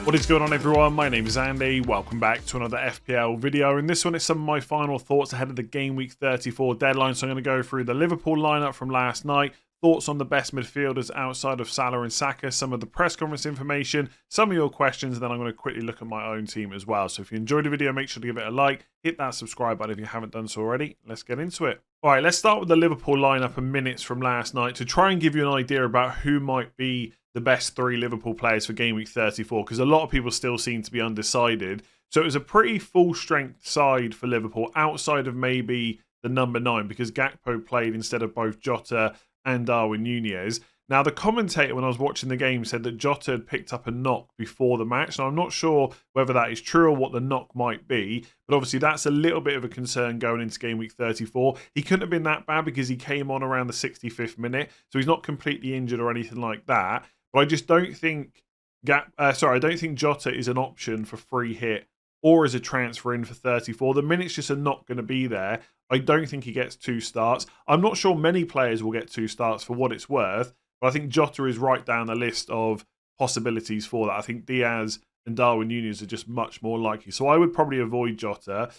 What is going on, everyone? My name is Andy. Welcome back to another FPL video. In this one, it's some of my final thoughts ahead of the Game Week 34 deadline. So I'm going to go through the Liverpool lineup from last night, thoughts on the best midfielders outside of Salah and Saka, some of the press conference information, some of your questions, and then I'm going to quickly look at my own team as well. So if you enjoyed the video, make sure to give it a like, hit that subscribe button if you haven't done so already. Let's get into it. All right, let's start with the Liverpool lineup and minutes from last night to try and give you an idea about who might be the best three Liverpool players for Game Week 34, because a lot of people still seem to be undecided. So it was a pretty full-strength side for Liverpool, outside of maybe the number 9, because Gakpo played instead of both Jota and Darwin Núñez. Now, the commentator, when I was watching the game, said that Jota had picked up a knock before the match. Now, I'm not sure whether that is true or what the knock might be, but obviously that's a little bit of a concern going into Game Week 34. He couldn't have been that bad because he came on around the 65th minute, so he's not completely injured or anything like that. But I just don't think I don't think Jota is an option for free hit or as a transfer in for 34. The minutes just are not going to be there. I don't think he gets 2 starts. I'm not sure many players will get 2 starts for what it's worth, but I think Jota is right down the list of possibilities for that. I think Diaz and Darwin Núñez are just much more likely. So I would probably avoid Jota.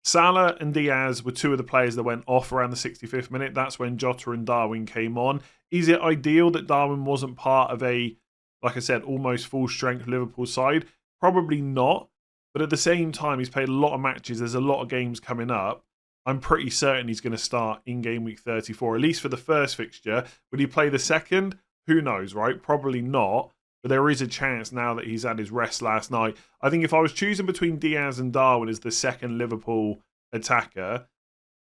Salah and Diaz were 2 of the players that went off around the 65th minute. That's when Jota and Darwin came on. Is it ideal that Darwin wasn't part of a, like I said, almost full-strength Liverpool side? Probably not. But at the same time, he's played a lot of matches. There's a lot of games coming up. I'm pretty certain he's going to start in Game Week 34, at least for the first fixture. Would he play the second? Who knows, right? Probably not. But there is a chance now that he's had his rest last night. I think if I was choosing between Diaz and Darwin as the second Liverpool attacker,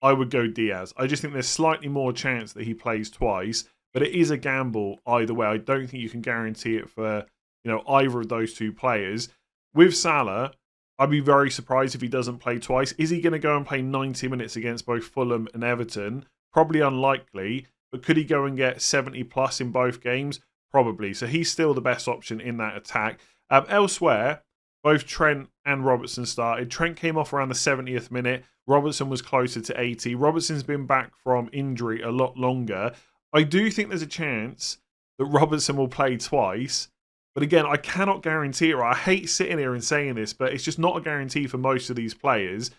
I would go Diaz. I just think there's slightly more chance that he plays twice, but it is a gamble either way. I don't think you can guarantee it for, either of those 2 players. With Salah, I'd be very surprised if he doesn't play twice. Is he going to go and play 90 minutes against both Fulham and Everton? Probably unlikely, but could he go and get 70 plus in both games? Probably. So he's still the best option in that attack. Elsewhere, both Trent and Robertson started. Trent came off around the 70th minute. Robertson was closer to 80. Robertson's been back from injury a lot longer. I do think there's a chance that Robertson will play twice. But again, I cannot guarantee it. Right? I hate sitting here and saying this, but it's just not a guarantee for most of these players.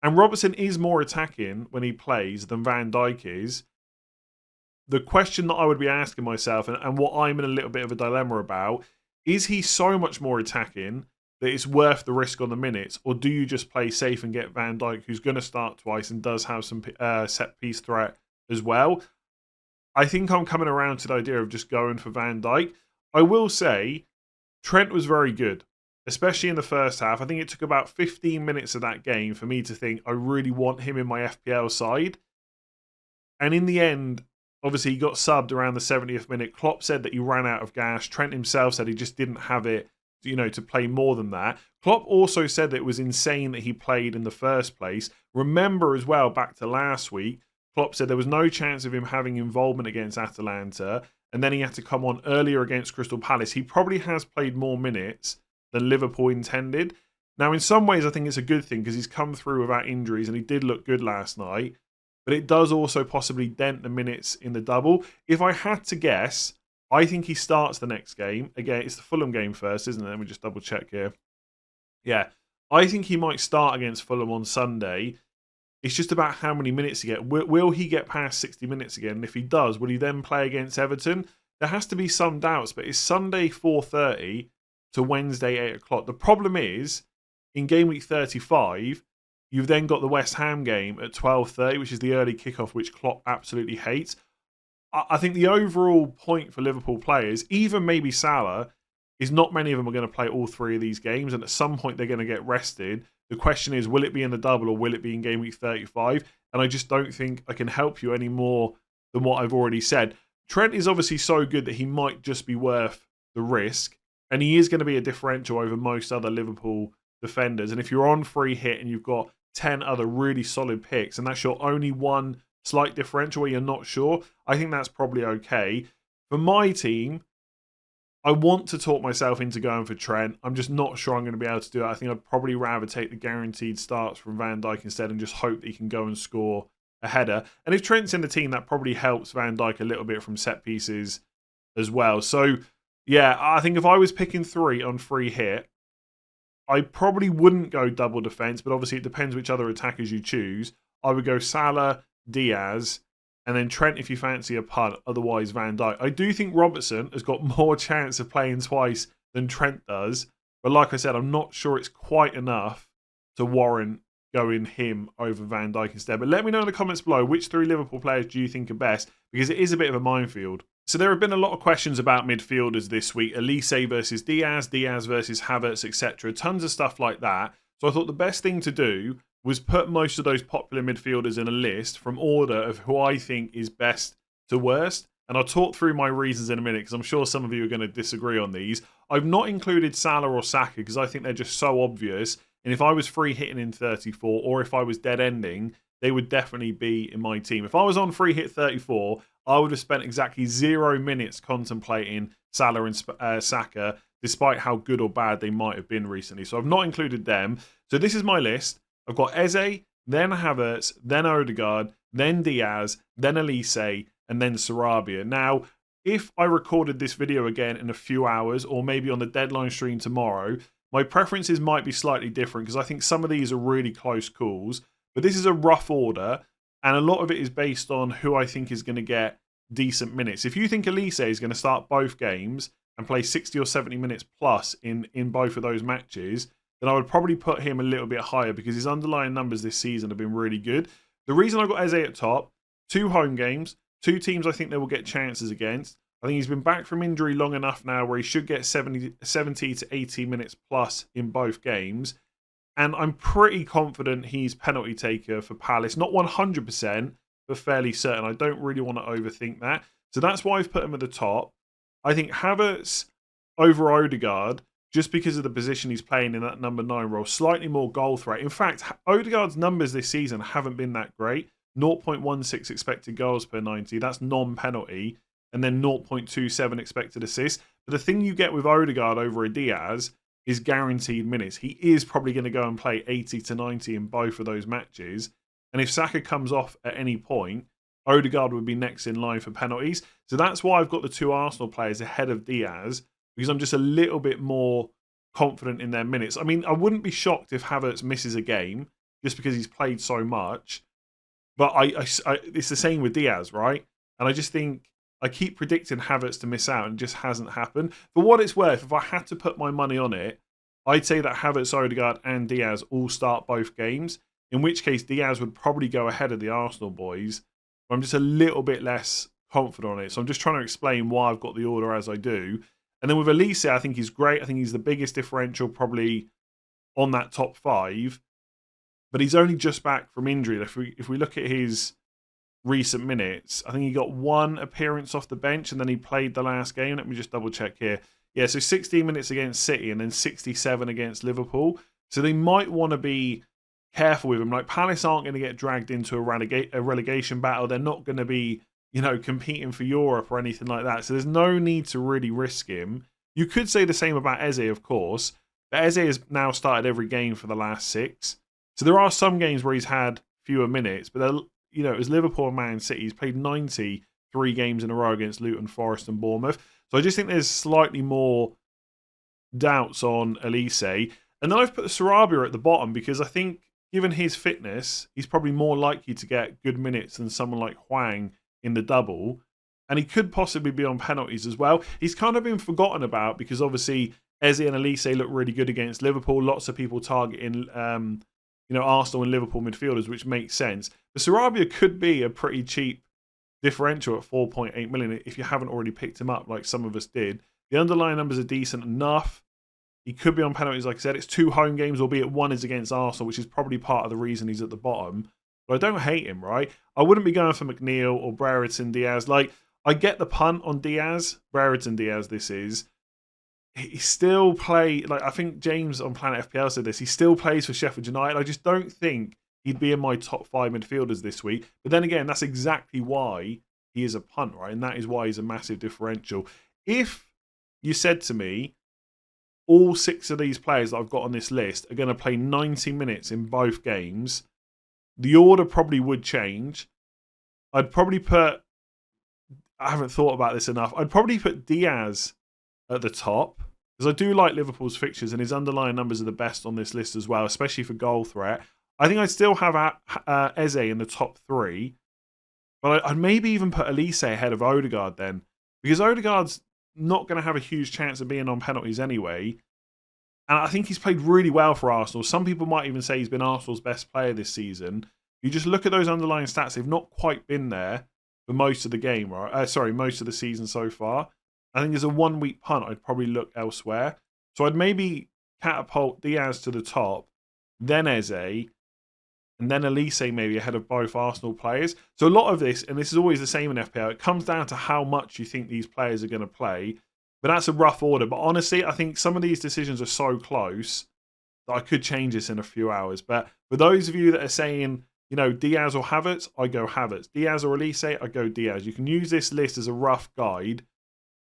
And Robertson is more attacking when he plays than Van Dijk is. The question that I would be asking myself, and what I'm in a little bit of a dilemma about, is he so much more attacking that it's worth the risk on the minutes, or do you just play safe and get Van Dijk, who's going to start twice and does have some set-piece threat as well? I think I'm coming around to the idea of just going for Van Dijk. I will say, Trent was very good, especially in the first half. I think it took about 15 minutes of that game for me to think, I really want him in my FPL side. And in the end, obviously, he got subbed around the 70th minute. Klopp said that he ran out of gas. Trent himself said he just didn't have it, to play more than that. Klopp also said that it was insane that he played in the first place. Remember as well, back to last week, Klopp said there was no chance of him having involvement against Atalanta, and then he had to come on earlier against Crystal Palace. He probably has played more minutes than Liverpool intended. Now, in some ways, I think it's a good thing because he's come through without injuries, and he did look good last night. But it does also possibly dent the minutes in the double. If I had to guess, I think he starts the next game. Again, it's the Fulham game first, isn't it? Let me just double check here. Yeah, I think he might start against Fulham on Sunday. It's just about how many minutes he gets. Will he get past 60 minutes again? And if he does, will he then play against Everton? There has to be some doubts, but it's Sunday 4:30 to Wednesday 8 o'clock. The problem is, in Game Week 35, you've then got the West Ham game at 12:30, which is the early kickoff, which Klopp absolutely hates. I think the overall point for Liverpool players, even maybe Salah, is not many of them are going to play all 3 of these games, and at some point they're going to get rested. The question is, will it be in the double or will it be in Game Week 35? And I just don't think I can help you any more than what I've already said. Trent is obviously so good that he might just be worth the risk, and he is going to be a differential over most other Liverpool defenders. And if you're on free hit and you've got 10 other really solid picks, and that's your only one slight differential where you're not sure, I think that's probably okay. For my team, I want to talk myself into going for Trent. I'm just not sure I'm going to be able to do it. I think I'd probably rather take the guaranteed starts from Van Dijk instead and just hope that he can go and score a header. And if Trent's in the team, that probably helps Van Dijk a little bit from set pieces as well. So Yeah, I think if I was picking 3 on free hit, I probably wouldn't go double defense, but obviously it depends which other attackers you choose. I would go Salah, Diaz, and then Trent if you fancy a punt, otherwise Van Dijk. I do think Robertson has got more chance of playing twice than Trent does, but like I said, I'm not sure it's quite enough to warrant going him over Van Dijk instead. But let me know in the comments below, which 3 Liverpool players do you think are best, because it is a bit of a minefield. So there have been a lot of questions about midfielders this week. Elise versus Diaz, Diaz versus Havertz, etc. Tons of stuff like that. So I thought the best thing to do was put most of those popular midfielders in a list from order of who I think is best to worst. And I'll talk through my reasons in a minute because I'm sure some of you are going to disagree on these. I've not included Salah or Saka because I think they're just so obvious. And if I was free hitting in 34 or if I was dead ending, they would definitely be in my team. If I was on free hit 34, I would have spent exactly 0 minutes contemplating Salah and Saka, despite how good or bad they might have been recently. So I've not included them. So this is my list. I've got Eze, then Havertz, then Odegaard, then Diaz, then Elise, and then Sarabia. Now, if I recorded this video again in a few hours, or maybe on the deadline stream tomorrow, my preferences might be slightly different because I think some of these are really close calls. But this is a rough order, and a lot of it is based on who I think is going to get decent minutes. If you think Elise is going to start both games and play 60 or 70 minutes plus in both of those matches, then I would probably put him a little bit higher because his underlying numbers this season have been really good. The reason I got Eze at top, 2 home games, 2 teams I think they will get chances against. I think he's been back from injury long enough now where he should get 70 to 80 minutes plus in both games. And I'm pretty confident he's penalty taker for Palace. Not 100%, but fairly certain. I don't really want to overthink that. So that's why I've put him at the top. I think Havertz over Odegaard, just because of the position he's playing in that number 9 role, slightly more goal threat. In fact, Odegaard's numbers this season haven't been that great. 0.16 expected goals per 90. That's non-penalty. And then 0.27 expected assists. But the thing you get with Odegaard over a Diaz is guaranteed minutes. He is probably going to go and play 80 to 90 in both of those matches. And if Saka comes off at any point, Odegaard would be next in line for penalties. So that's why I've got the 2 Arsenal players ahead of Diaz, because I'm just a little bit more confident in their minutes. I mean, I wouldn't be shocked if Havertz misses a game just because he's played so much. But it's the same with Diaz, right? And I just think I keep predicting Havertz to miss out and it just hasn't happened. For what it's worth, if I had to put my money on it, I'd say that Havertz, Odegaard and Diaz all start both games, in which case Diaz would probably go ahead of the Arsenal boys. But I'm just a little bit less confident on it. So I'm just trying to explain why I've got the order as I do. And then with Elise, I think he's great. I think he's the biggest differential probably on that top 5. But he's only just back from injury. If we look at his recent minutes, I think he got 1 appearance off the bench and then he played the last game. Let me just double check here. Yeah, so 16 minutes against City and then 67 against Liverpool. So they might want to be careful with him. Like, Palace aren't going to get dragged into a relegation battle. They're not going to be, competing for Europe or anything like that. So there's no need to really risk him. You could say the same about Eze, of course. But Eze has now started every game for the last 6. So there are some games where he's had fewer minutes, but it was Liverpool and Man City. He's played 93 games in a row against Luton, Forest and Bournemouth. So I just think there's slightly more doubts on Elise. And then I've put Sarabia at the bottom because I think, given his fitness, he's probably more likely to get good minutes than someone like Hwang in the double. And he could possibly be on penalties as well. He's kind of been forgotten about because obviously Eze and Elise look really good against Liverpool. Lots of people targeting Arsenal and Liverpool midfielders, which makes sense. But Sarabia could be a pretty cheap differential at 4.8 million if you haven't already picked him up like some of us did. The underlying numbers are decent enough. He could be on penalties, like I said. It's 2 home games, albeit 1 is against Arsenal, which is probably part of the reason he's at the bottom. But I don't hate him, right? I wouldn't be going for McNeil or Brereton Diaz. Like, I get the punt on Diaz. Brereton Diaz, this is. He still I think James on Planet FPL said this, he still plays for Sheffield United. I just don't think he'd be in my top 5 midfielders this week. But then again, that's exactly why he is a punt, right? And that is why he's a massive differential. If you said to me, all 6 of these players that I've got on this list are going to play 90 minutes in both games, the order probably would change. I haven't thought about this enough. I'd probably put Diaz at the top, because I do like Liverpool's fixtures and his underlying numbers are the best on this list as well, especially for goal threat. I think I'd still have Eze in the top 3, but I'd maybe even put Elise ahead of Odegaard then, because Odegaard's not going to have a huge chance of being on penalties anyway. And I think he's played really well for Arsenal. Some people might even say he's been Arsenal's best player this season. You just look at those underlying stats; they've not quite been there for most of the game, right? Most of the season so far. I think as a 1 week punt, I'd probably look elsewhere. So I'd maybe catapult Diaz to the top, then Eze, and then Elise maybe ahead of both Arsenal players. So a lot of this, and this is always the same in FPL, it comes down to how much you think these players are going to play. But that's a rough order. But honestly, I think some of these decisions are so close that I could change this in a few hours. But for those of you that are saying, Diaz or Havertz, I go Havertz. Diaz or Elise, I go Diaz. You can use this list as a rough guide,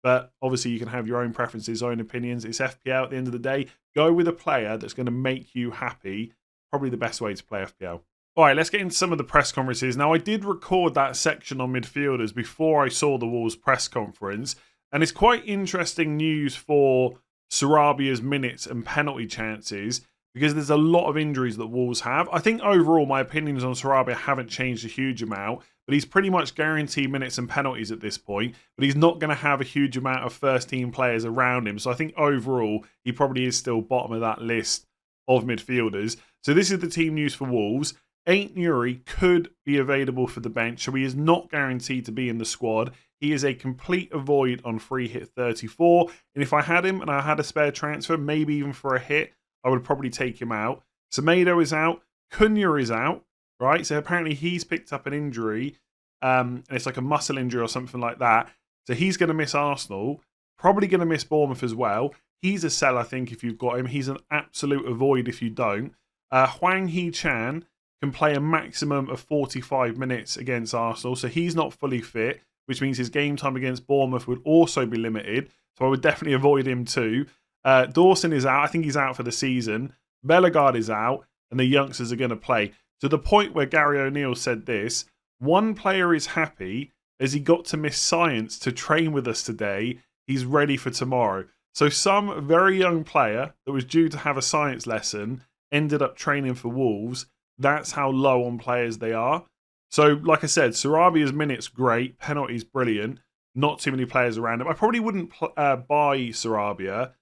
but obviously you can have your own preferences, own opinions. It's FPL at the end of the day. Go with a player that's going to make you happy. Probably the best way to play FPL. All right, let's get into some of the press conferences. Now, I did record that section on midfielders before I saw the Wolves press conference. And it's quite interesting news for Sarabia's minutes and penalty chances because there's a lot of injuries that Wolves have. I think overall my opinions on Sarabia haven't changed a huge amount, but he's pretty much guaranteed minutes and penalties at this point, but he's not going to have a huge amount of first-team players around him. So I think overall he probably is still bottom of that list of midfielders. So this is the team news for Wolves. Toney could be available for the bench, so he is not guaranteed to be in the squad. He is a complete avoid on free hit 34. And if I had him and I had a spare transfer, maybe even for a hit, I would probably take him out. Semedo is out. Cunha is out, right? So apparently he's picked up an injury. And it's like a muscle injury or something like that. So he's going to miss Arsenal. Probably going to miss Bournemouth as well. He's a sell, I think, if you've got him. He's an absolute avoid if you don't. Hwang Hee-chan can play a maximum of 45 minutes against Arsenal. So he's not fully fit, which means his game time against Bournemouth would also be limited. So I would definitely avoid him too. Dawson is out. I think he's out for the season. Bellegarde is out, and the youngsters are going to play. To the point where Gary O'Neill said this, one player is happy as he got to miss science to train with us today. He's ready for tomorrow. So some very young player that was due to have a science lesson ended up training for Wolves. That's how low on players they are. So, like I said, Sarabia's minutes, great. Penalties, brilliant. Not too many players around him. I probably wouldn't buy Sarabia,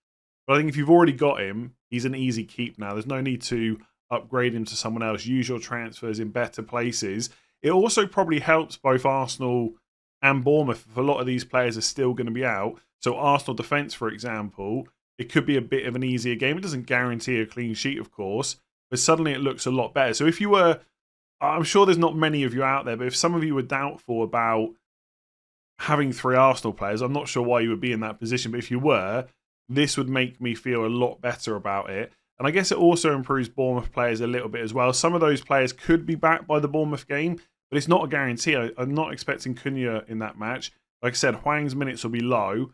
but I think if you've already got him, he's an easy keep now. There's no need to upgrade him to someone else. Use your transfers in better places. It also probably helps both Arsenal and Bournemouth if a lot of these players are still going to be out. So Arsenal defence, for example, it could be a bit of an easier game. It doesn't guarantee a clean sheet, of course, but suddenly it looks a lot better. So if you were... I'm sure there's not many of you out there, but if some of you were doubtful about having 3 Arsenal players, I'm not sure why you would be in that position, but if you were, this would make me feel a lot better about it. And I guess it also improves Bournemouth players a little bit as well. Some of those players could be back by the Bournemouth game, but it's not a guarantee. I'm not expecting Cunha in that match. Like I said, Hwang's minutes will be low.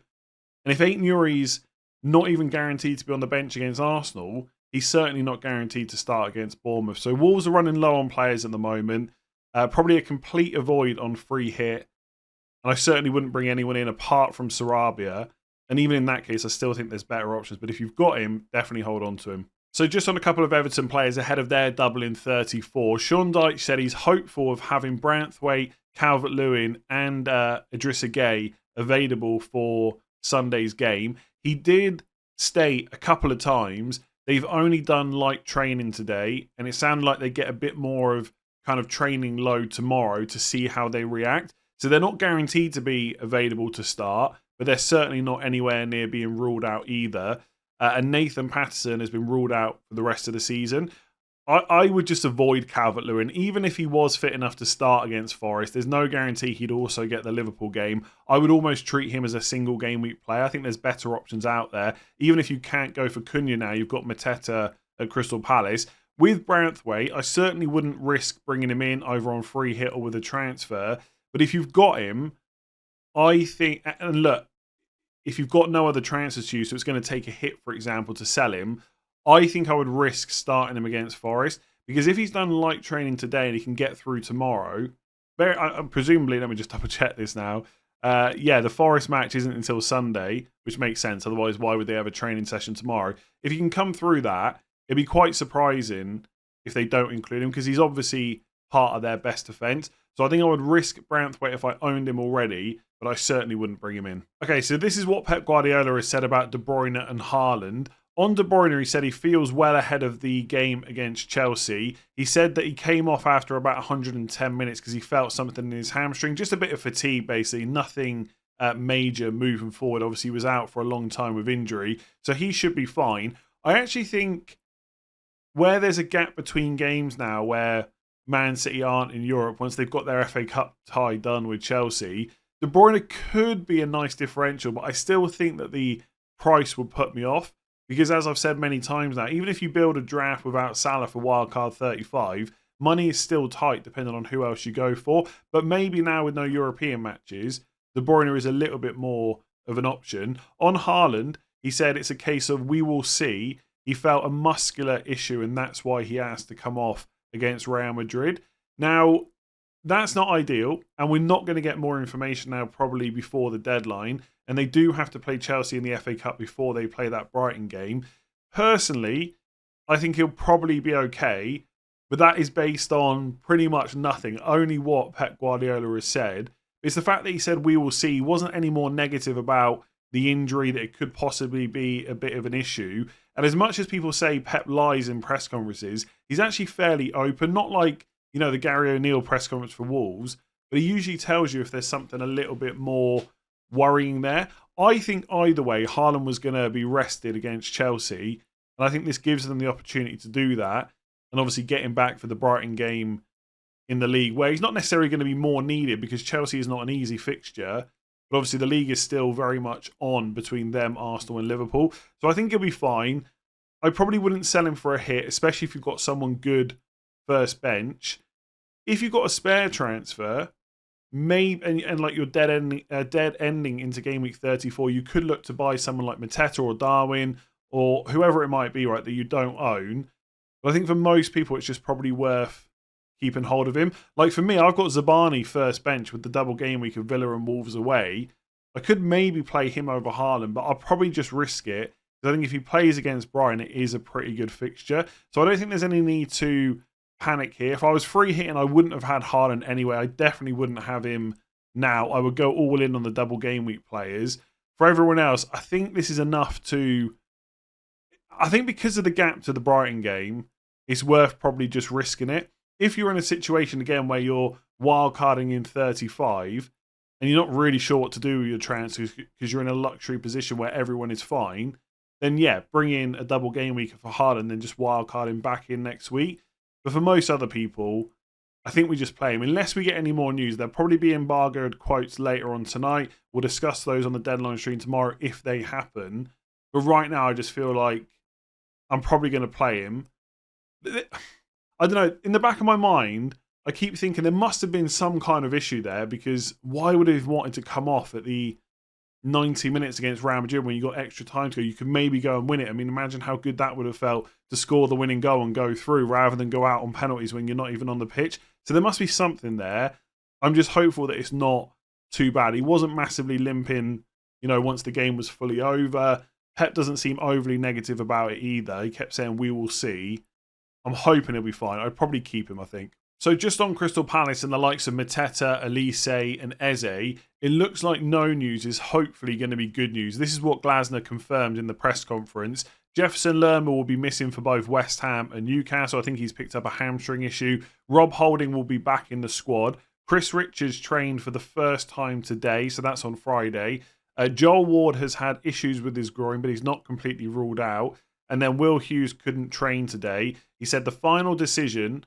And if Toney's not even guaranteed to be on the bench against Arsenal, he's certainly not guaranteed to start against Bournemouth. So Wolves are running low on players at the moment. Probably a complete avoid on free hit. And I certainly wouldn't bring anyone in apart from Sarabia. And even in that case, I still think there's better options. But if you've got him, definitely hold on to him. So just on a couple of Everton players ahead of their double in 34, Sean Dyche said he's hopeful of having Branthwaite, Calvert-Lewin and Idrissa Gueye available for Sunday's game. He did state a couple of times they've only done light training today, and it sounded like they get a bit more of kind of training load tomorrow to see how they react. So they're not guaranteed to be available to start, but they're certainly not anywhere near being ruled out either. And Nathan Patterson has been ruled out for the rest of the season. I would just avoid Calvert-Lewin. Even if he was fit enough to start against Forest, there's no guarantee he'd also get the Liverpool game. I would almost treat him as a single game week player. I think there's better options out there. Even if you can't go for Cunha now, you've got Mateta at Crystal Palace. With Branthwaite, I certainly wouldn't risk bringing him in over on free hit or with a transfer. But if you've got him, I think... And look, if you've got no other transfers to use, so it's going to take a hit, for example, to sell him, I think I would risk starting him against Forest, because if he's done light training today and he can get through tomorrow, presumably, let me just double check this now, Yeah, the Forest match isn't until Sunday, which makes sense. Otherwise, why would they have a training session tomorrow? If you can come through that, it'd be quite surprising if they don't include him, because he's obviously part of their best defence. So I think I would risk Branthwaite if I owned him already, but I certainly wouldn't bring him in. Okay, so this is what Pep Guardiola has said about De Bruyne and Haaland. On De Bruyne, he said he feels well ahead of the game against Chelsea. He said that he came off after about 110 minutes because he felt something in his hamstring. Just a bit of fatigue, basically. Nothing major moving forward. Obviously, he was out for a long time with injury, so he should be fine. I actually think where there's a gap between games now where Man City aren't in Europe, once they've got their FA Cup tie done with Chelsea, De Bruyne could be a nice differential, but I still think that the price would put me off. Because as I've said many times now, even if you build a draft without Salah for wildcard 35, money is still tight depending on who else you go for. But maybe now with no European matches, De Bruyne is a little bit more of an option. On Haaland, he said it's a case of we will see. He felt a muscular issue and that's why he asked to come off against Real Madrid. Now, that's not ideal, and we're not going to get more information now probably before the deadline, and they do have to play Chelsea in the FA Cup before they play that Brighton game. Personally, I think he'll probably be okay, but that is based on pretty much nothing, only what Pep Guardiola has said. It's the fact that he said we will see. He wasn't any more negative about the injury, that it could possibly be a bit of an issue. And as much as people say Pep lies in press conferences, he's actually fairly open, not like the Gary O'Neill press conference for Wolves, but he usually tells you if there's something a little bit more worrying there. I think either way, Haaland was going to be rested against Chelsea, and I think this gives them the opportunity to do that, and obviously getting back for the Brighton game in the league, where he's not necessarily going to be more needed because Chelsea is not an easy fixture, but obviously the league is still very much on between them, Arsenal and Liverpool. So I think he'll be fine. I probably wouldn't sell him for a hit, especially if you've got someone good first bench. If you've got a spare transfer, maybe and like your dead ending into game week 34, you could look to buy someone like Mateta or Darwin or whoever it might be, right, that you don't own. But I think for most people, it's just probably worth keeping hold of him. Like for me, I've got Zabarnyi first bench with the double game week of Villa and Wolves away. I could maybe play him over Haaland, but I'll probably just risk it. Because I think if he plays against Brighton, it is a pretty good fixture. So I don't think there's any need to panic here. If I was free hitting, I wouldn't have had Haaland anyway. I definitely wouldn't have him now. I would go all in on the double game week players. For everyone else, I think this is enough to... I think because of the gap to the Brighton game, it's worth probably just risking it. If you're in a situation, again, where you're wildcarding in 35 and you're not really sure what to do with your transfers because you're in a luxury position where everyone is fine, then yeah, bring in a double game week for Haaland and then just wildcard him back in next week. But for most other people, I think we just play him. Unless we get any more news, there'll probably be embargoed quotes later on tonight. We'll discuss those on the deadline stream tomorrow if they happen. But right now, I just feel like I'm probably going to play him. I don't know. In the back of my mind, I keep thinking there must have been some kind of issue there, because why would he have wanted to come off at the 90 minutes against Real Madrid when you got extra time to go? You could maybe go and win it. I mean, imagine how good that would have felt to score the winning goal and go through rather than go out on penalties when you're not even on the pitch. So there must be something there. I'm just hopeful that it's not too bad. He wasn't massively limping, once the game was fully over. Pep doesn't seem overly negative about it either. He kept saying, we will see. I'm hoping he'll be fine. I'd probably keep him, I think. So just on Crystal Palace and the likes of Mateta, Elise and Eze, it looks like no news is hopefully going to be good news. This is what Glasner confirmed in the press conference. Jefferson Lerma will be missing for both West Ham and Newcastle. I think he's picked up a hamstring issue. Rob Holding will be back in the squad. Chris Richards trained for the first time today, so that's on Friday. Joel Ward has had issues with his groin, but he's not completely ruled out. And then Will Hughes couldn't train today. He said the final decision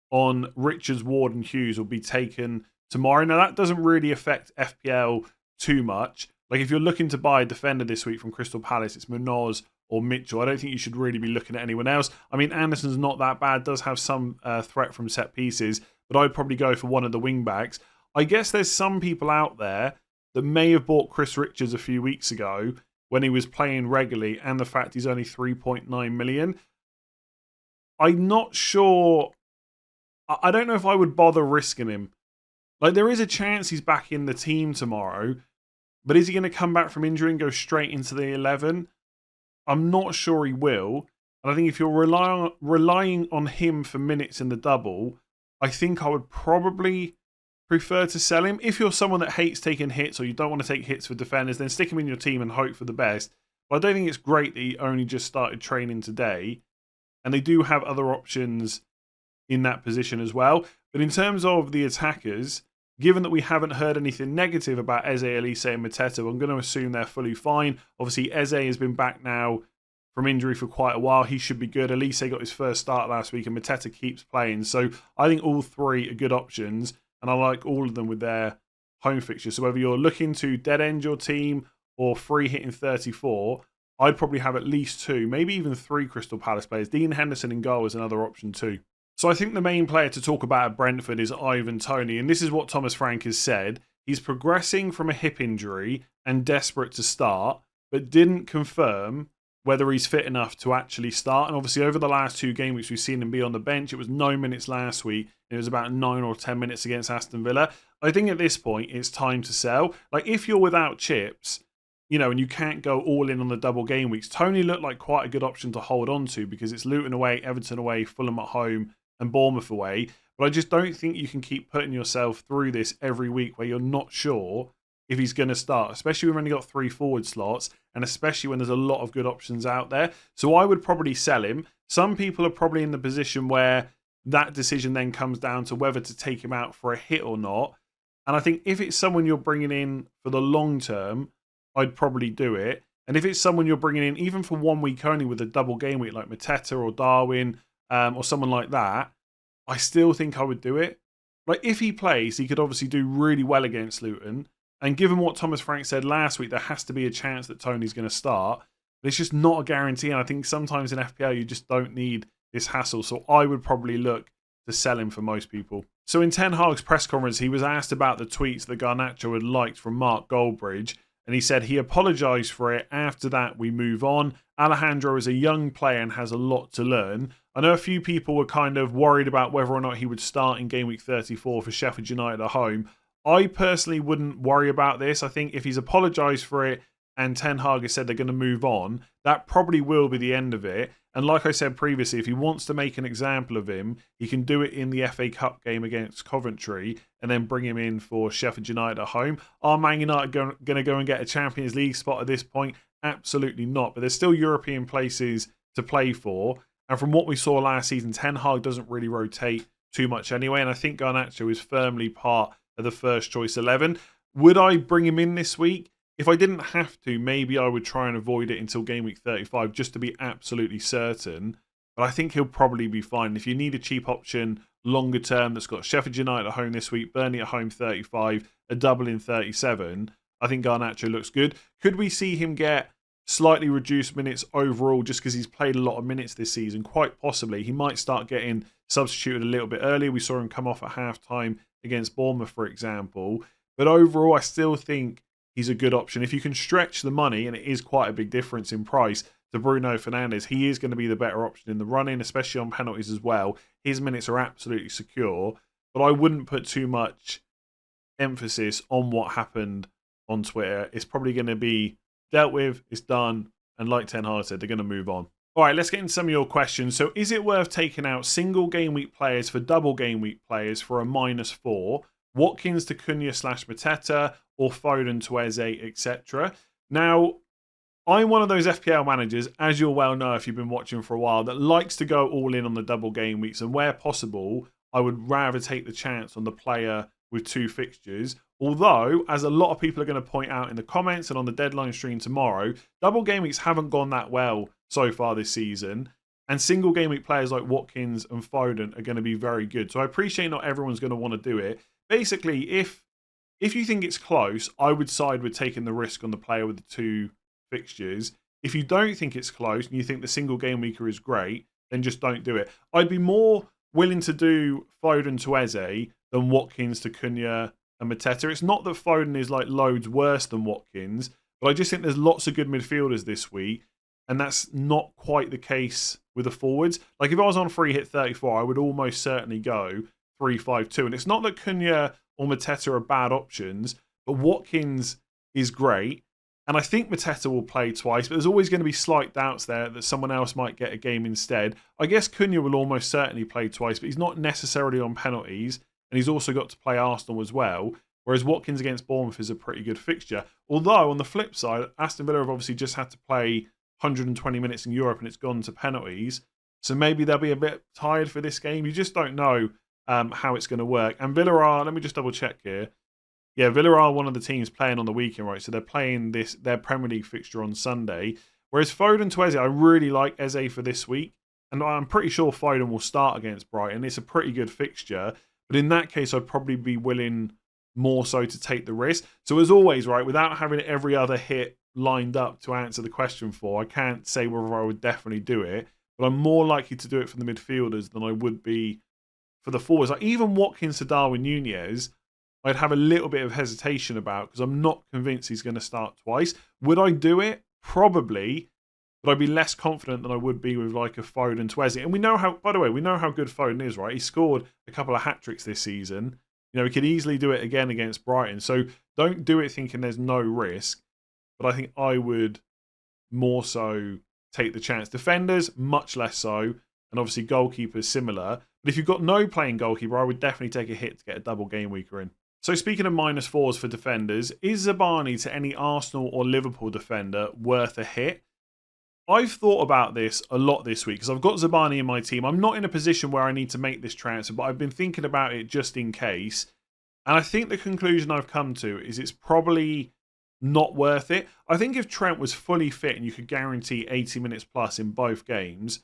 on Richards, Ward and Hughes will be taken tomorrow. Now, that doesn't really affect FPL too much. Like, if you're looking to buy a defender this week from Crystal Palace, it's Munoz or Mitchell. I don't think you should really be looking at anyone else. I mean, Anderson's not that bad, does have some threat from set pieces, but I'd probably go for one of the wing backs. I guess there's some people out there that may have bought Chris Richards a few weeks ago when he was playing regularly, and the fact he's only 3.9 million. I'm not sure. I don't know if I would bother risking him. Like, there is a chance he's back in the team tomorrow, but is he going to come back from injury and go straight into the 11? I'm not sure he will. And I think if you're relying on him for minutes in the double, I think I would probably prefer to sell him. If you're someone that hates taking hits or you don't want to take hits for defenders, then stick him in your team and hope for the best. But I don't think it's great that he only just started training today. And they do have other options in that position as well. But in terms of the attackers, given that we haven't heard anything negative about Eze, Elise and Mateta, I'm going to assume they're fully fine. Obviously, Eze has been back now from injury for quite a while. He should be good. Elise got his first start last week and Mateta keeps playing. So I think all three are good options and I like all of them with their home fixtures. So whether you're looking to dead end your team or free hitting 34, I'd probably have at least two, maybe even three Crystal Palace players. Dean Henderson in goal is another option too. So I think the main player to talk about at Brentford is Ivan Toney, and this is what Thomas Frank has said. He's progressing from a hip injury and desperate to start, but didn't confirm whether he's fit enough to actually start. And obviously over the last 2 game weeks, we've seen him be on the bench. It was no minutes last week. It was about 9 or 10 minutes against Aston Villa. I think at this point, it's time to sell. Like, if you're without chips, you know, and you can't go all in on the double game weeks, Toney looked like quite a good option to hold on to because it's Luton away, Everton away, Fulham at home, and Bournemouth away. But I just don't think you can keep putting yourself through this every week where you're not sure if he's going to start, especially when we've only got 3 forward slots and especially when there's a lot of good options out there. So I would probably sell him. Some people are probably in the position where that decision then comes down to whether to take him out for a hit or not. And I think if it's someone you're bringing in for the long term, I'd probably do it. And if it's someone you're bringing in even for 1 week only with a double game week like Mateta or Darwin or someone like that, I still think I would do it. Like, if he plays, he could obviously do really well against Luton. And given what Thomas Frank said last week, there has to be a chance that Toney's going to start. But it's just not a guarantee. And I think sometimes in FPL, you just don't need this hassle. So I would probably look to sell him for most people. So in Ten Hag's press conference, he was asked about the tweets that Garnacho had liked from Mark Goldbridge. And he said he apologised for it. After that, we move on. Alejandro is a young player and has a lot to learn. I know a few people were kind of worried about whether or not he would start in game week 34 for Sheffield United at home. I personally wouldn't worry about this. I think if he's apologised for it and Ten Hag has said they're going to move on, that probably will be the end of it. And like I said previously, if he wants to make an example of him, he can do it in the FA Cup game against Coventry and then bring him in for Sheffield United at home. Are Man United going to go and get a Champions League spot at this point? Absolutely not. But there's still European places to play for. And from what we saw last season, Ten Hag doesn't really rotate too much anyway. And I think Garnacho is firmly part of the first choice 11. Would I bring him in this week? If I didn't have to, maybe I would try and avoid it until game week 35 just to be absolutely certain. But I think he'll probably be fine. If you need a cheap option longer term that's got Sheffield United at home this week, Burnley at home 35, a double in 37, I think Garnacho looks good. Could we see him get slightly reduced minutes overall just because he's played a lot of minutes this season? Quite possibly. He might start getting substituted a little bit earlier. We saw him come off at half-time against Bournemouth, for example. But overall, I still think he's a good option. If you can stretch the money, and it is quite a big difference in price to Bruno Fernandes, he is going to be the better option in the run-in, especially on penalties as well. His minutes are absolutely secure. But I wouldn't put too much emphasis on what happened on Twitter. It's probably going to be dealt with, it's done, and like Ten Hag said, they're going to move on. All right, let's get into some of your questions. So is it worth taking out single game week players for double game week players for a -4? Watkins to Cunha / Mateta, or Foden to Eze, etc. Now, I'm one of those FPL managers, as you'll well know if you've been watching for a while, that likes to go all in on the double game weeks. And where possible, I would rather take the chance on the player with 2 fixtures. Although, as a lot of people are going to point out in the comments and on the deadline stream tomorrow, double game weeks haven't gone that well so far this season. And single game week players like Watkins and Foden are going to be very good. So I appreciate not everyone's going to want to do it. Basically, if you think it's close, I would side with taking the risk on the player with the 2 fixtures. If you don't think it's close and you think the single game weeker is great, then just don't do it. I'd be more willing to do Foden to Eze than Watkins to Cunha and Mateta. It's not that Foden is like loads worse than Watkins, but I just think there's lots of good midfielders this week, and that's not quite the case with the forwards. Like if I was on free hit 34, I would almost certainly go 3-5-2. And it's not that Cunha or Mateta are bad options, but Watkins is great. And I think Mateta will play twice, but there's always going to be slight doubts there that someone else might get a game instead. I guess Cunha will almost certainly play twice, but he's not necessarily on penalties, and he's also got to play Arsenal as well, whereas Watkins against Bournemouth is a pretty good fixture. Although, on the flip side, Aston Villa have obviously just had to play 120 minutes in Europe, and it's gone to penalties, so maybe they'll be a bit tired for this game. You just don't know how it's going to work. And Villa are, let me just double check here. Yeah, Villa are one of the teams playing on the weekend, right? So they're playing their Premier League fixture on Sunday. Whereas Foden to Eze, I really like Eze for this week. And I'm pretty sure Foden will start against Brighton. It's a pretty good fixture. But in that case, I'd probably be willing more so to take the risk. So as always, right, without having every other hit lined up to answer the question for, I can't say whether I would definitely do it. But I'm more likely to do it for the midfielders than I would be for the forwards. Like even Watkins to Darwin Nunez, I'd have a little bit of hesitation about because I'm not convinced he's going to start twice. Would I do it? Probably, but I'd be less confident than I would be with like a Foden to Eze. And we know how, by the way, we know how good Foden is, right? He scored a couple of hat-tricks this season. You know, he could easily do it again against Brighton. So don't do it thinking there's no risk. But I think I would more so take the chance. Defenders, much less so. And obviously goalkeepers, similar. But if you've got no playing goalkeeper, I would definitely take a hit to get a double game weeker in. So speaking of -4s for defenders, is Zabarnyi to any Arsenal or Liverpool defender worth a hit? I've thought about this a lot this week because I've got Zabarnyi in my team. I'm not in a position where I need to make this transfer, but I've been thinking about it just in case. And I think the conclusion I've come to is it's probably not worth it. I think if Trent was fully fit and you could guarantee 80 minutes plus in both games,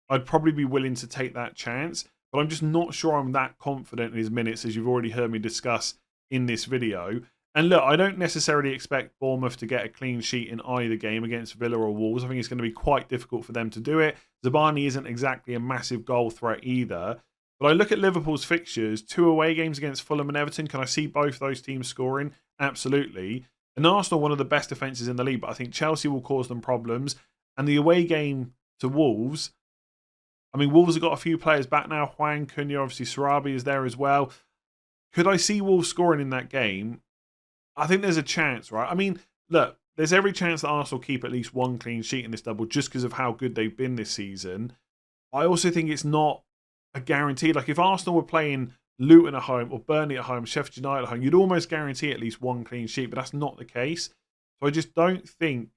I'd probably be willing to take that chance. But I'm just not sure I'm that confident in his minutes, as you've already heard me discuss in this video. And look, I don't necessarily expect Bournemouth to get a clean sheet in either game against Villa or Wolves. I think it's going to be quite difficult for them to do it. Zabarnyi isn't exactly a massive goal threat either. But I look at Liverpool's fixtures, 2 away games against Fulham and Everton. Can I see both those teams scoring? Absolutely. And Arsenal, one of the best defences in the league, but I think Chelsea will cause them problems. And the away game to Wolves, I mean, Wolves have got a few players back now. Hwang, Cunha, obviously Sarabi is there as well. Could I see Wolves scoring in that game? I think there's a chance, right? I mean, look, there's every chance that Arsenal keep at least one clean sheet in this double just because of how good they've been this season. I also think it's not a guarantee. Like if Arsenal were playing Luton at home or Burnley at home, Sheffield United at home, you'd almost guarantee at least one clean sheet, but that's not the case. So I just don't think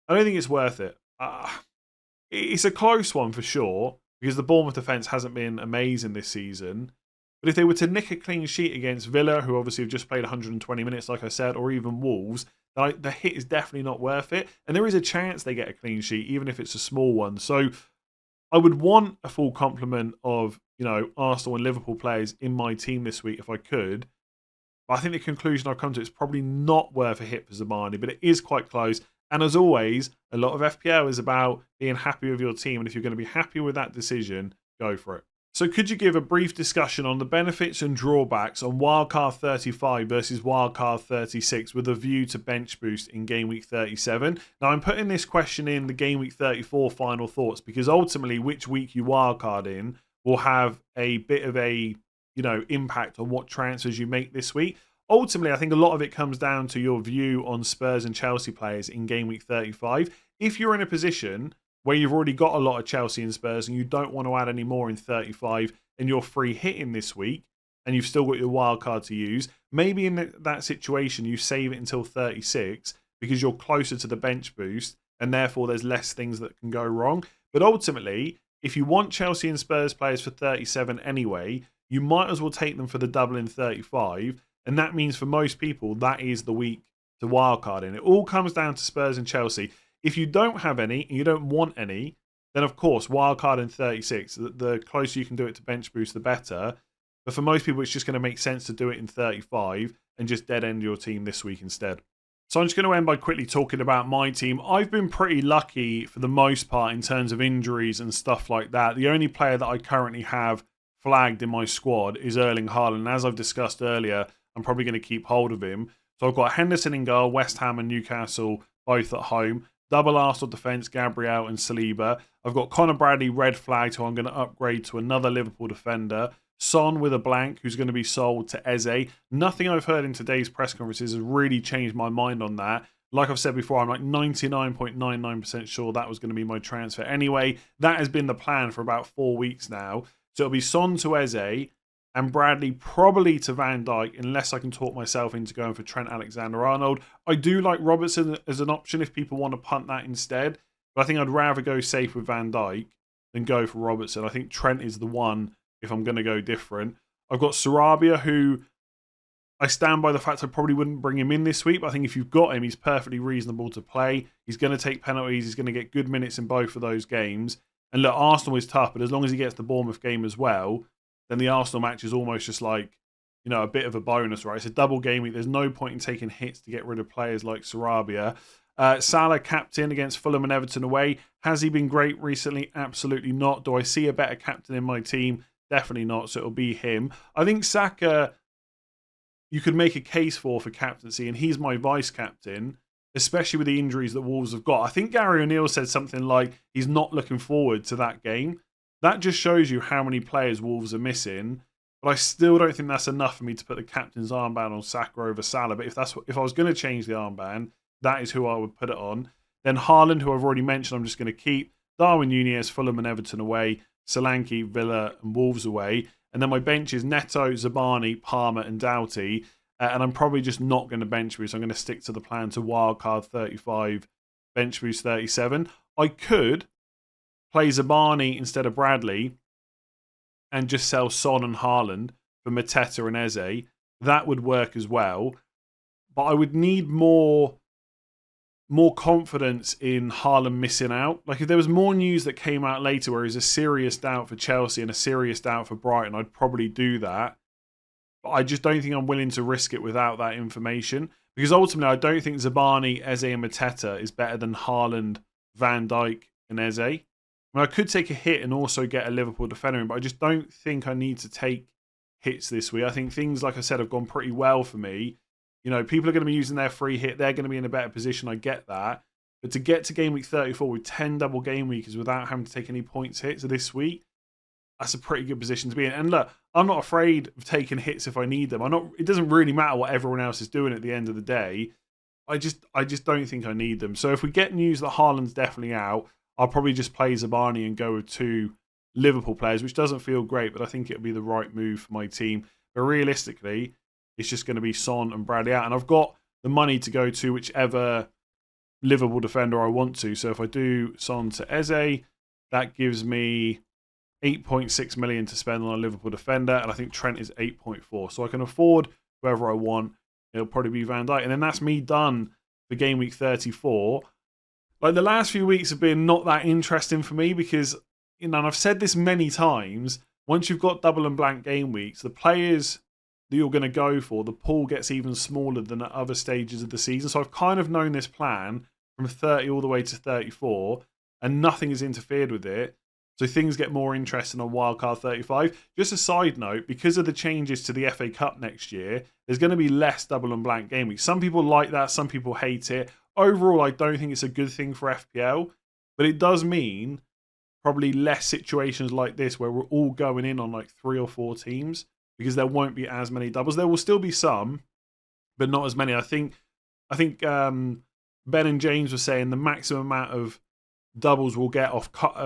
it's worth it. It's a close one for sure because the Bournemouth defence hasn't been amazing this season. But if they were to nick a clean sheet against Villa, who obviously have just played 120 minutes, like I said, or even Wolves, the hit is definitely not worth it. And there is a chance they get a clean sheet, even if it's a small one. So I would want a full complement of, Arsenal and Liverpool players in my team this week if I could. But I think the conclusion I've come to is probably not worth a hit for Zabarnyi, but it is quite close. And as always, a lot of FPL is about being happy with your team. And if you're going to be happy with that decision, go for it. So could you give a brief discussion on the benefits and drawbacks on Wildcard 35 versus Wildcard 36 with a view to bench boost in Game Week 37? Now, I'm putting this question in the Game Week 34 final thoughts because ultimately which week you wildcard in will have a bit of a, impact on what transfers you make this week. Ultimately, I think a lot of it comes down to your view on Spurs and Chelsea players in Game Week 35. If you're in a position where you've already got a lot of Chelsea and Spurs and you don't want to add any more in 35 and you're free hitting this week and you've still got your wild card to use, maybe in that situation you save it until 36 because you're closer to the bench boost and therefore there's less things that can go wrong. But ultimately, if you want Chelsea and Spurs players for 37 anyway, you might as well take them for the double in 35. And that means for most people, that is the week to wildcard in. It all comes down to Spurs and Chelsea. If you don't have any and you don't want any, then of course, wildcard in 36. The closer you can do it to bench boost, the better. But for most people, it's just going to make sense to do it in 35 and just dead end your team this week instead. So I'm just going to end by quickly talking about my team. I've been pretty lucky for the most part in terms of injuries and stuff like that. The only player that I currently have flagged in my squad is Erling Haaland. As I've discussed earlier, I'm probably going to keep hold of him. So I've got Henderson in goal, West Ham and Newcastle both at home. Double Arsenal defence, Gabriel and Saliba. I've got Connor Bradley red flagged, who I'm going to upgrade to another Liverpool defender. Son with a blank, who's going to be sold to Eze. Nothing I've heard in today's press conferences has really changed my mind on that. Like I've said before, I'm like 99.99% sure that was going to be my transfer. Anyway, that has been the plan for about 4 weeks now. So it'll be Son to Eze and Bradley probably to Van Dijk, unless I can talk myself into going for Trent Alexander-Arnold. I do like Robertson as an option if people want to punt that instead. But I think I'd rather go safe with Van Dijk than go for Robertson. I think Trent is the one if I'm going to go different. I've got Sarabia, who I stand by the fact I probably wouldn't bring him in this week, but I think if you've got him, he's perfectly reasonable to play. He's going to take penalties. He's going to get good minutes in both of those games. And look, Arsenal is tough, but as long as he gets the Bournemouth game as well, then the Arsenal match is almost just like, you know, a bit of a bonus, right? It's a double game week. There's no point in taking hits to get rid of players like Sarabia. Salah captain against Fulham and Everton away. Has he been great recently? Absolutely not. Do I see a better captain in my team? Definitely not. So it'll be him. I think Saka, you could make a case for captaincy, and he's my vice captain, especially with the injuries that Wolves have got. I think Gary O'Neill said something like he's not looking forward to that game. That just shows you how many players Wolves are missing. But I still don't think that's enough for me to put the captain's armband on Saka over Salah. But if I was going to change the armband, that is who I would put it on. Then Haaland, who I've already mentioned, I'm just going to keep. Darwin Núñez, Fulham and Everton away. Solanke, Villa and Wolves away. And then my bench is Neto, Zabarnyi, Palmer and Doughty. And I'm probably just not going to bench boost. I'm going to stick to the plan to wildcard 35, bench boost 37. I could play Zabarnyi instead of Bradley and just sell Son and Haaland for Mateta and Eze. That would work as well. But I would need more confidence in Haaland missing out. Like if there was more news that came out later where he's a serious doubt for Chelsea and a serious doubt for Brighton, I'd probably do that. But I just don't think I'm willing to risk it without that information. Because ultimately, I don't think Zabarnyi, Eze and Mateta is better than Haaland, Van Dijk and Eze. I mean, I could take a hit and also get a Liverpool defender in, but I just don't think I need to take hits this week. I think things, like I said, have gone pretty well for me. You know, people are going to be using their free hit. They're going to be in a better position. I get that. But to get to game week 34 with 10 double game weekers without having to take any points hits this week, that's a pretty good position to be in. And look, I'm not afraid of taking hits if I need them. It doesn't really matter what everyone else is doing at the end of the day. I just don't think I need them. So if we get news that Haaland's definitely out, I'll probably just play Zabarnyi and go with 2 Liverpool players, which doesn't feel great, but I think it'll be the right move for my team. But realistically, it's just going to be Son and Bradley out. And I've got the money to go to whichever Liverpool defender I want to. So if I do Son to Eze, that gives me 8.6 million to spend on a Liverpool defender. And I think Trent is 8.4. So I can afford whoever I want. It'll probably be Van Dijk. And then that's me done for game week 34. Like the last few weeks have been not that interesting for me because, you know, and I've said this many times, once you've got double and blank game weeks, the players that you're going to go for, the pool gets even smaller than at other stages of the season. So I've kind of known this plan from 30 all the way to 34 and nothing has interfered with it. So things get more interesting on wildcard 35. Just a side note, because of the changes to the FA Cup next year, there's going to be less double and blank game weeks. Some people like that, some people hate it. Overall, I don't think it's a good thing for FPL, but it does mean probably less situations like this where we're all going in on like 3 or 4 teams because there won't be as many doubles. There will still be some, but not as many. I think Ben and James were saying the maximum amount of doubles we'll get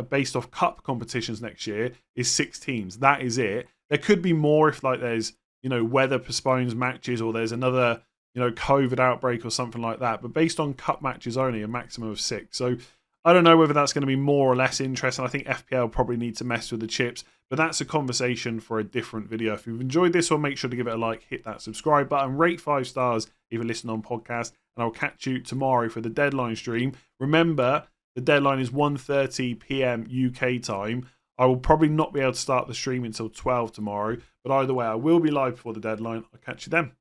based off cup competitions next year is 6 teams. That is it. There could be more if like there's, you know, weather postpones matches or there's another, you know, COVID outbreak or something like that. But based on cup matches only, a maximum of 6. So I don't know whether that's going to be more or less interesting. I think FPL probably need to mess with the chips, but that's a conversation for a different video. If you've enjoyed this one, make sure to give it a like, hit that subscribe button, rate 5 stars if you listen on podcast, and I'll catch you tomorrow for the deadline stream. Remember, the deadline is 1:30 p.m. UK time. I will probably not be able to start the stream until 12 tomorrow, but either way, I will be live before the deadline. I'll catch you then.